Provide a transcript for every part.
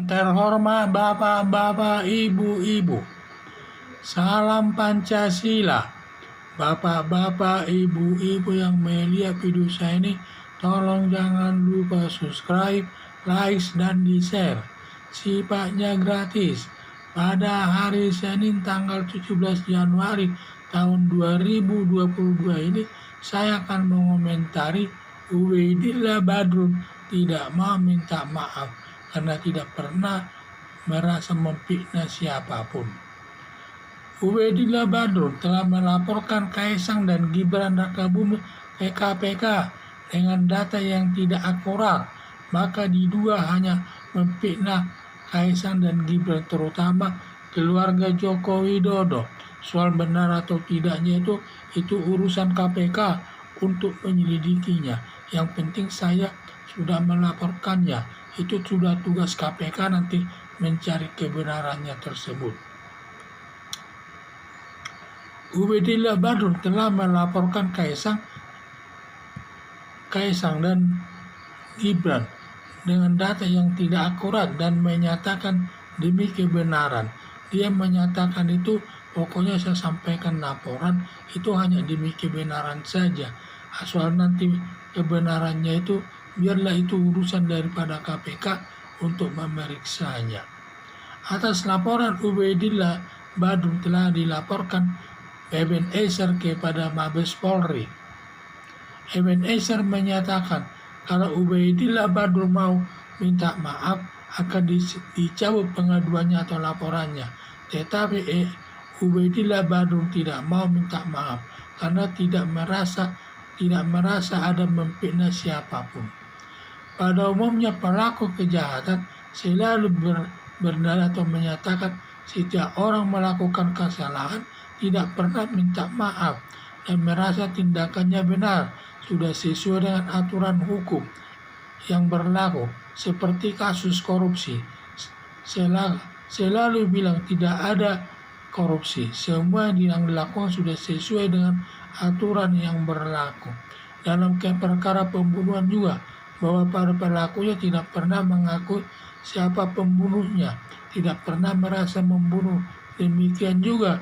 terhormat Bapak-bapak, Ibu-ibu, salam Pancasila. Bapak-bapak, Ibu-ibu yang melihat video saya ini, tolong jangan lupa subscribe, like, dan di-share. Sifatnya gratis. Pada hari Senin tanggal 17 Januari tahun 2022 ini, saya akan mengomentari Ubaidillah Badrun tidak mau minta maaf karena tidak pernah merasa memfitnah siapapun. Ubaidillah Badrun telah melaporkan Kaisang dan Gibran Rakabuming ke KPK dengan data yang tidak akurat, maka diduga hanya memfitnah Kaisang dan Gibran, terutama keluarga Joko Widodo. Soal benar atau tidaknya itu urusan KPK untuk menyelidikinya. Yang penting saya sudah melaporkannya. Itu sudah tugas KPK nanti mencari kebenarannya tersebut. Ubaidillah Badrun telah melaporkan Kaisang dan Gibran dengan data yang tidak akurat dan menyatakan demi kebenaran. Dia menyatakan itu, pokoknya saya sampaikan laporan itu hanya demi kebenaran saja. Asal nanti kebenarannya itu, biarlah itu urusan daripada KPK untuk memeriksanya. Atas laporan Ubaidillah Badrun telah dilaporkan Ebenezer kepada Mabes Polri. Ebenezer menyatakan kalau Ubaidillah Badrun mau minta maaf akan dicabut pengaduannya atau laporannya. Tetapi Ubaidillah Badrun tidak mau minta maaf karena tidak merasa ada memfitnah siapapun. Pada umumnya pelaku kejahatan selalu berdalih atau menyatakan setiap orang melakukan kesalahan tidak pernah minta maaf dan merasa tindakannya benar, sudah sesuai dengan aturan hukum yang berlaku. Seperti kasus korupsi, selalu bilang tidak ada korupsi, semua yang dilakukan sudah sesuai dengan aturan yang berlaku. Dalam perkara pembunuhan juga, bahwa para pelakunya tidak pernah mengaku siapa pembunuhnya, tidak pernah merasa membunuh. Demikian juga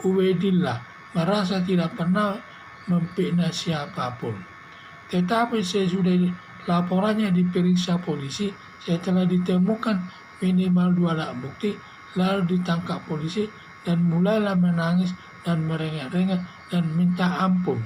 Ubaidillah merasa tidak pernah memfitnah siapapun. Tetapi sesudah laporannya diperiksa polisi, setelah ditemukan minimal 2 alat bukti, lalu ditangkap polisi dan mulailah menangis dan merengek-rengek dan minta ampun.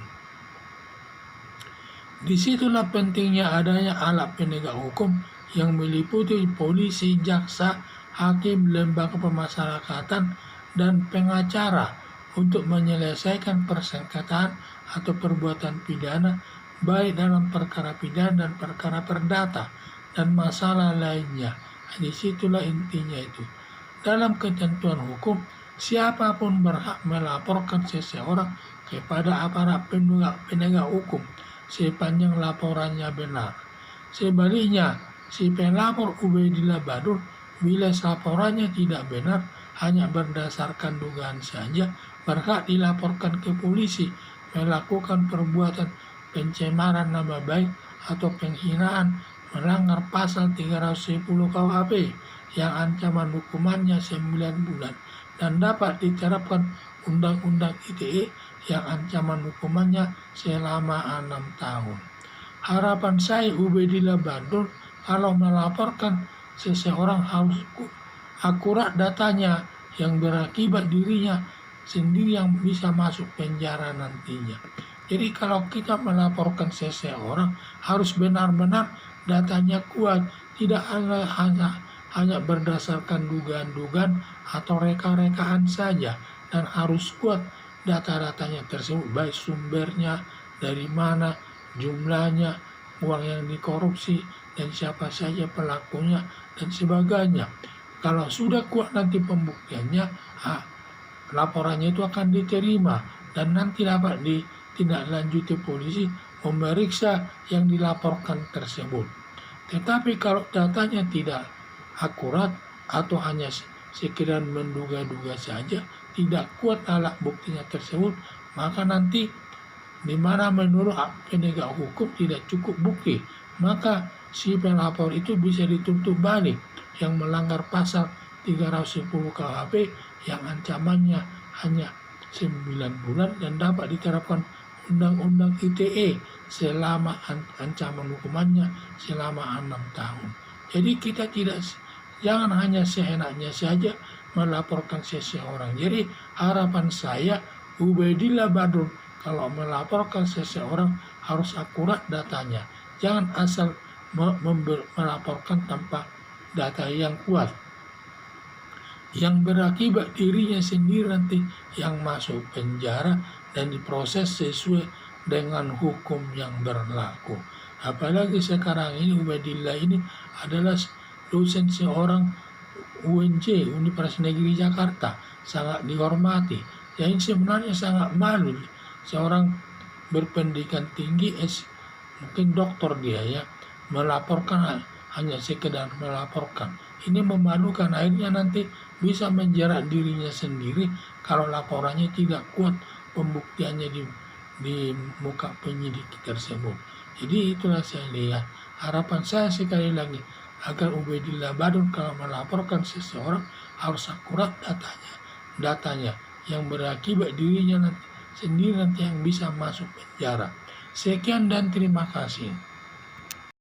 Disitulah pentingnya adanya alat penegak hukum yang meliputi polisi, jaksa, hakim, lembaga pemasyarakatan, dan pengacara untuk menyelesaikan persengketaan atau perbuatan pidana, baik dalam perkara pidana dan perkara perdata dan masalah lainnya. Disitulah intinya itu. Dalam ketentuan hukum, siapapun berhak melaporkan seseorang kepada aparat penegak hukum sepanjang laporannya benar. Sebaliknya, si pelapor Ubaidillah Badrun bila laporannya tidak benar, hanya berdasarkan dugaan saja, berhak dilaporkan ke polisi melakukan perbuatan pencemaran nama baik atau penghinaan melanggar pasal 310 KUHP yang ancaman hukumannya 9 bulan dan dapat diterapkan Undang-Undang ITE yang ancaman hukumannya selama 6 tahun. Harapan saya Ubaidillah Badrun kalau melaporkan seseorang harus akurat datanya yang berakibat dirinya sendiri yang bisa masuk penjara nantinya. Jadi kalau kita melaporkan seseorang harus benar-benar datanya kuat, tidak hanya berdasarkan dugaan-dugaan atau reka-rekaan saja, dan harus kuat data-datanya tersebut, baik sumbernya, dari mana, jumlahnya, uang yang dikorupsi, dan siapa saja pelakunya, dan sebagainya. Kalau sudah kuat nanti pembuktiannya, laporannya itu akan diterima dan nanti dapat ditindaklanjuti polisi memeriksa yang dilaporkan tersebut. Tetapi kalau datanya tidak akurat atau hanya sekedar menduga-duga saja, tidak kuat alat buktinya tersebut, maka nanti di mana menurut penegak hukum tidak cukup bukti, maka si pelapor itu bisa dituntut balik yang melanggar pasal 310 KUHP yang ancamannya hanya 9 bulan dan dapat diterapkan Undang-Undang ITE selama ancaman hukumannya selama 6 tahun. Jadi kita jangan hanya seenaknya saja melaporkan seseorang. Jadi harapan saya Ubaidillah Badrun kalau melaporkan seseorang harus akurat datanya. Jangan asal melaporkan tanpa data yang kuat, yang berakibat dirinya sendiri nanti yang masuk penjara dan diproses sesuai dengan hukum yang berlaku. Apalagi sekarang ini Ubaidillah ini adalah dosen seorang UNJ, Universitas Negeri Jakarta, sangat dihormati. Yang sebenarnya sangat malu seorang berpendidikan tinggi, mungkin doktor dia ya, melaporkan hanya sekedar melaporkan. Ini memalukan, akhirnya nanti bisa menjerat dirinya sendiri kalau laporannya tidak kuat pembuktiannya di muka penyidik tersebut. Jadi itulah saya lihat. Harapan saya sekali lagi agar Ubaidillah Badrun kalau melaporkan seseorang harus akurat datanya yang berakibat dirinya nanti sendiri yang bisa masuk penjara. Sekian dan terima kasih.